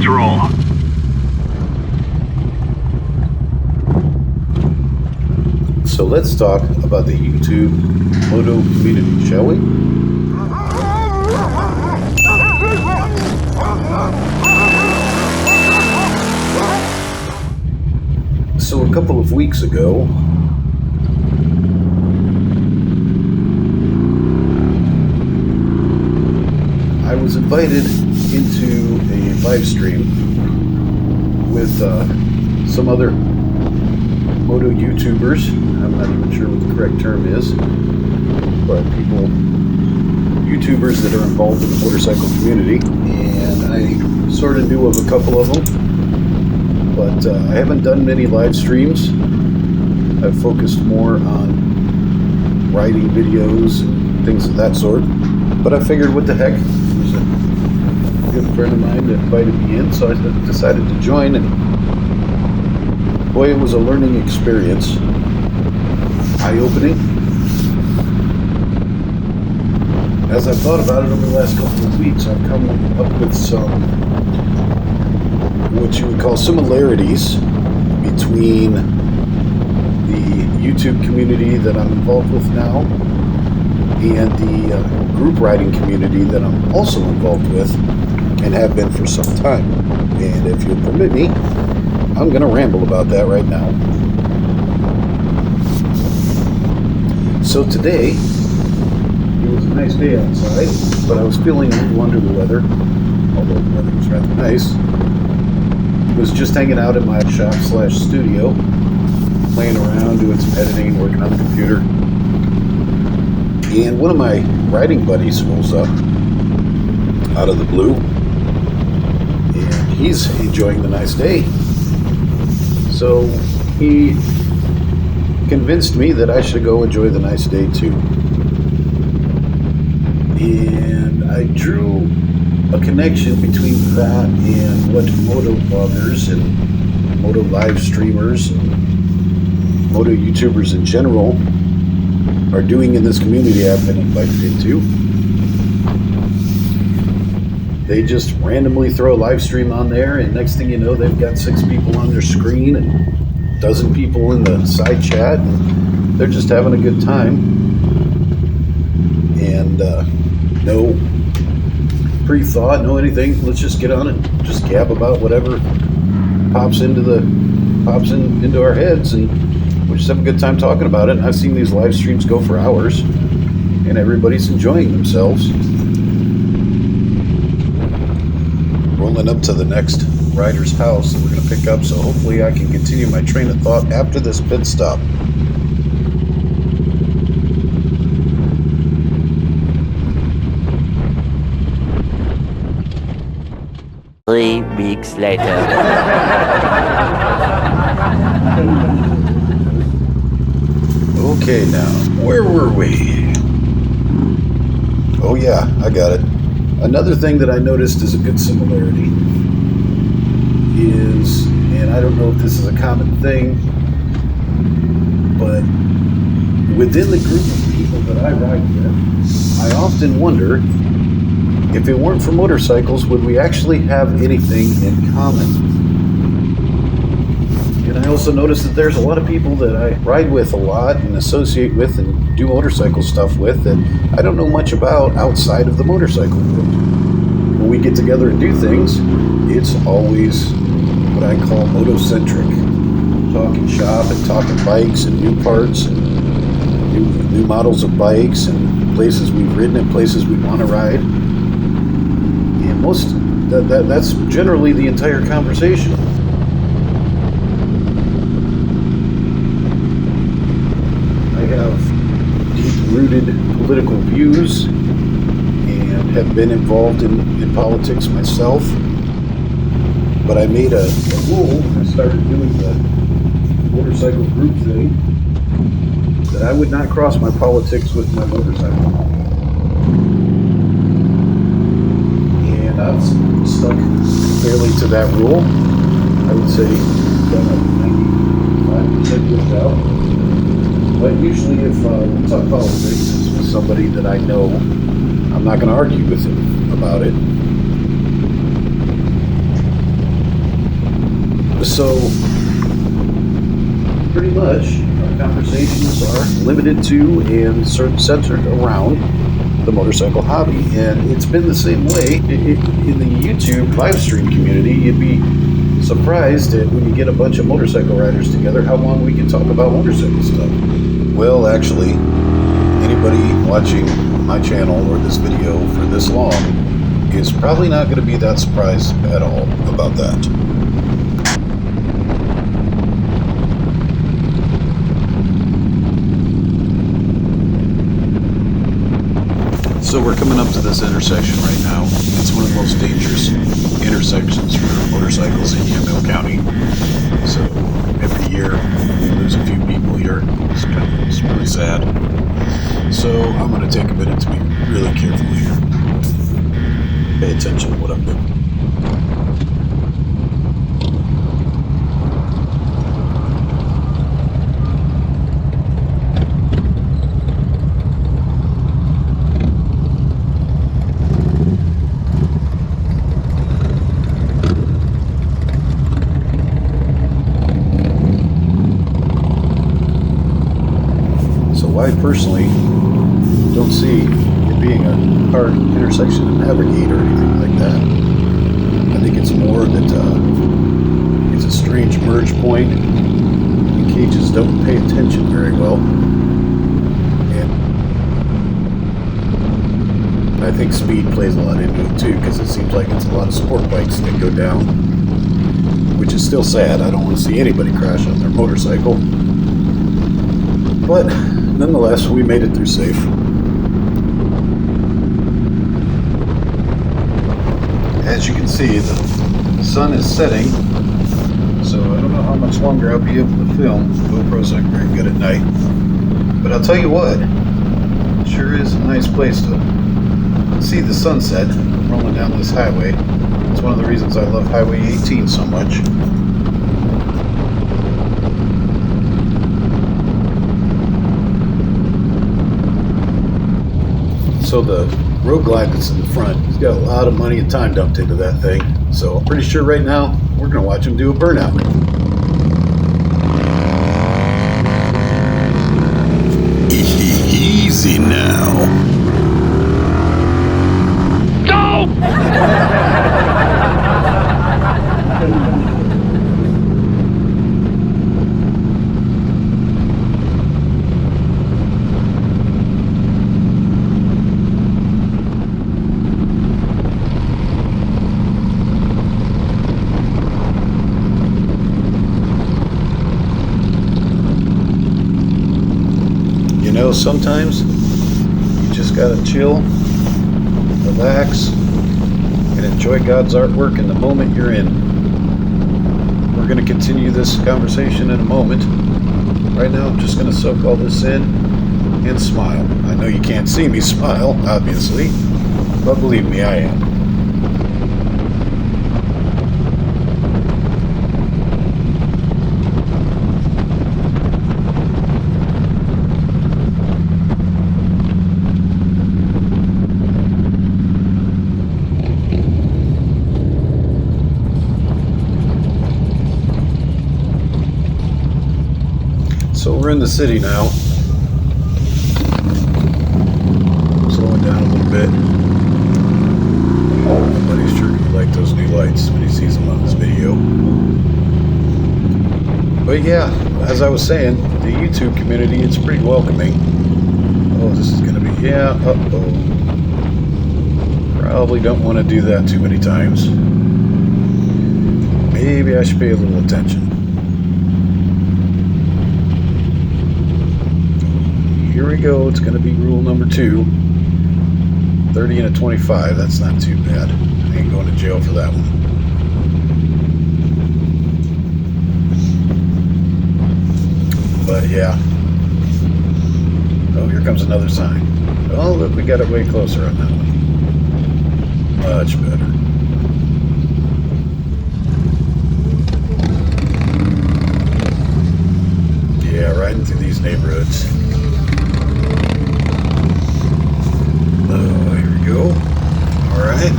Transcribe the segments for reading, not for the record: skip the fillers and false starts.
Let's roll. So let's talk about the YouTube moto community, shall we? So a couple of weeks ago, I was invited into a live stream with some other moto YouTubers. I'm not even sure what the correct term is, but YouTubers that are involved in the motorcycle community. And I sort of knew of a couple of them, but I haven't done many live streams. I've focused more on writing videos and things of that sort. But I figured, what the heck? It was a good friend of mine that invited me in, so I decided to join. And boy, it was a learning experience. Eye-opening. As I've thought about it over the last couple of weeks, I've come up with some, what you would call, similarities between the YouTube community that I'm involved with now and the group riding community that I'm also involved with and have been for some time. And if you'll permit me, I'm going to ramble about that right now. So today, it was a nice day outside, but I was feeling a little under the weather, although the weather was rather nice. I was just hanging out in my shop/studio, playing around, doing some editing, working on the computer. And one of my riding buddies rolls up out of the blue, and he's enjoying the nice day. So he convinced me that I should go enjoy the nice day too. And I drew a connection between that and what moto bloggers and moto live streamers and moto YouTubers in general are doing in this community I've been invited into. They just randomly throw a live stream on there, and next thing you know, they've got 6 people on their screen and a dozen people in the side chat, and they're just having a good time. And no pre-thought, no anything. Let's just get on it, just gab about whatever pops into our heads, and we just have a good time talking about it. And I've seen these live streams go for hours, and everybody's enjoying themselves. Rolling up to the next rider's house that we're going to pick up, so hopefully I can continue my train of thought after this pit stop. Three weeks later. Okay, now, where were we? Oh yeah, I got it. Another thing that I noticed is a good similarity is, and I don't know if this is a common thing, but within the group of people that I ride with, I often wonder, if it weren't for motorcycles, would we actually have anything in common? And I also notice that there's a lot of people that I ride with a lot and associate with and do motorcycle stuff with that I don't know much about outside of the motorcycle world. When we get together and do things, it's always what I call motocentric. Talking shop and talking bikes and new parts and new models of bikes and places we've ridden and places we want to ride. That's generally the entire conversation. I have deep-rooted political views and have been involved in politics myself. But I made a rule when I started doing the motorcycle group thing that I would not cross my politics with my motorcycle. I've stuck fairly to that rule. I would say about 95% worked out. But usually if we talk politics, it's with somebody that I know, I'm not going to argue with him about it. So, pretty much, our conversations are limited to and centered around the motorcycle hobby. And it's been the same way in the YouTube live stream community. You'd be surprised that when you get a bunch of motorcycle riders together, how long we can talk about motorcycle stuff. Well, actually, anybody watching my channel or this video for this long is probably not going to be that surprised at all about that. So we're coming up to this intersection right now. It's one of the most dangerous intersections for motorcycles in Yamhill County. So every year we lose a few people here. It's really sad. So I'm going to take a minute to be really careful here. Pay attention to what I'm doing. I personally don't see it being a hard intersection to navigate or anything like that. I think it's more that it's a strange merge point. The cages don't pay attention very well. And I think speed plays a lot into it too, because it seems like it's a lot of sport bikes that go down, which is still sad. I don't want to see anybody crash on their motorcycle. But nonetheless, we made it through safe. As you can see, the sun is setting, so I don't know how much longer I'll be able to film. GoPros aren't very good at night. But I'll tell you what, it sure is a nice place to see the sunset rolling down this highway. It's one of the reasons I love Highway 18 so much. So the road glide that's in the front, he's got a lot of money and time dumped into that thing. So I'm pretty sure right now we're going to watch him do a burnout. Easy now. Go! You know, sometimes you just gotta chill, relax, and enjoy God's artwork in the moment you're in. We're gonna continue this conversation in a moment. Right now, I'm just gonna soak all this in and smile. I know you can't see me smile, obviously, but believe me, I am. So we're in the city now. Slowing down a little bit. My buddy's sure gonna like those new lights when he sees them on this video. But yeah, as I was saying, the YouTube community, it's pretty welcoming. Oh, this is gonna be, yeah, uh-oh. Probably don't want to do that too many times. Maybe I should pay a little attention. Here we go. It's going to be rule number 2. 30 and a 25. That's not too bad. I ain't going to jail for that one. But yeah. Oh, here comes another sign. Oh, look, we got it way closer on that one. Much better. Yeah, riding through these neighborhoods. Oh, here we go. Alright.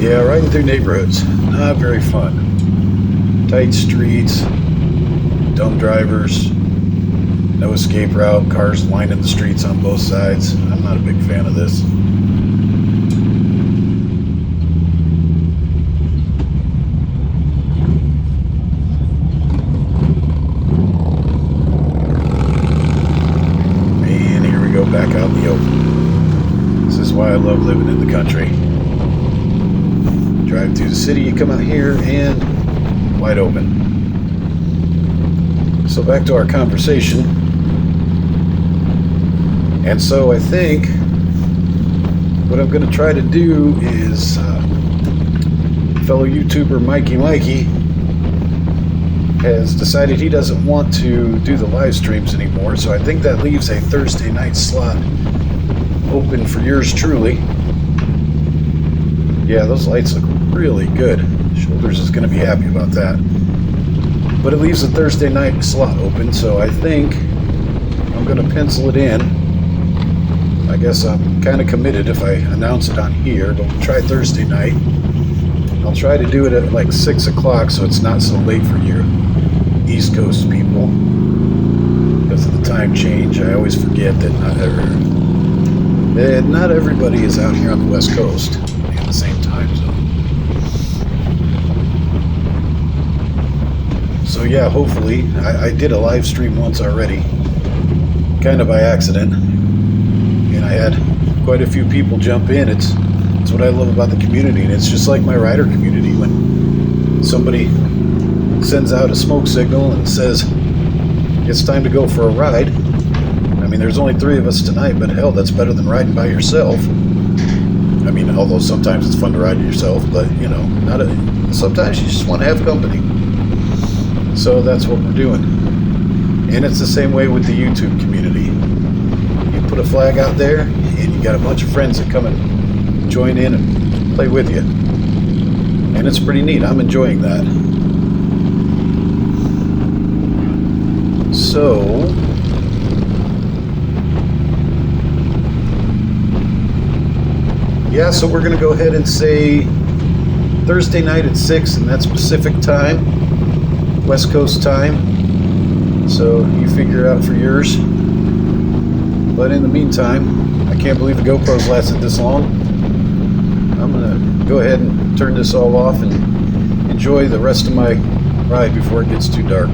Yeah, riding through neighborhoods. Not very fun. tight streets, dumb drivers, no escape route, cars lining the streets on both sides. I'm not a big fan of this. And here we go, back out in the open. This is why I love living in the country. Drive through the city, you come out here, and wide open. So back to our conversation. And so I think what I'm going to try to do is, fellow YouTuber Mikey has decided he doesn't want to do the live streams anymore. So I think that leaves a Thursday night slot open for yours truly. Yeah, those lights look really good. Shoulders is going to be happy about that. But it leaves a Thursday night slot open, so I think I'm going to pencil it in. I guess I'm kind of committed if I announce it on here, but we'll try Thursday night. I'll try to do it at like 6 o'clock so it's not so late for you East Coast people. Because of the time change, I always forget that not everybody is out here on the West Coast in the same time zone. So yeah, hopefully, I did a live stream once already, kind of by accident, and I had quite a few people jump in. It's what I love about the community, and it's just like my rider community. When somebody sends out a smoke signal and says it's time to go for a ride, I mean, there's only 3 of us tonight, but hell, that's better than riding by yourself. I mean, although sometimes it's fun to ride yourself, but you know, sometimes you just want to have company. So that's what we're doing. And it's the same way with the YouTube community. You put a flag out there, and you got a bunch of friends that come and join in and play with you. And it's pretty neat. I'm enjoying that. So yeah, so we're going to go ahead and say Thursday night at 6, and that's Pacific time, West Coast time. So you figure out for yours. But in the meantime, I can't believe the GoPro's lasted this long. I'm going to go ahead and turn this all off and enjoy the rest of my ride before it gets too dark.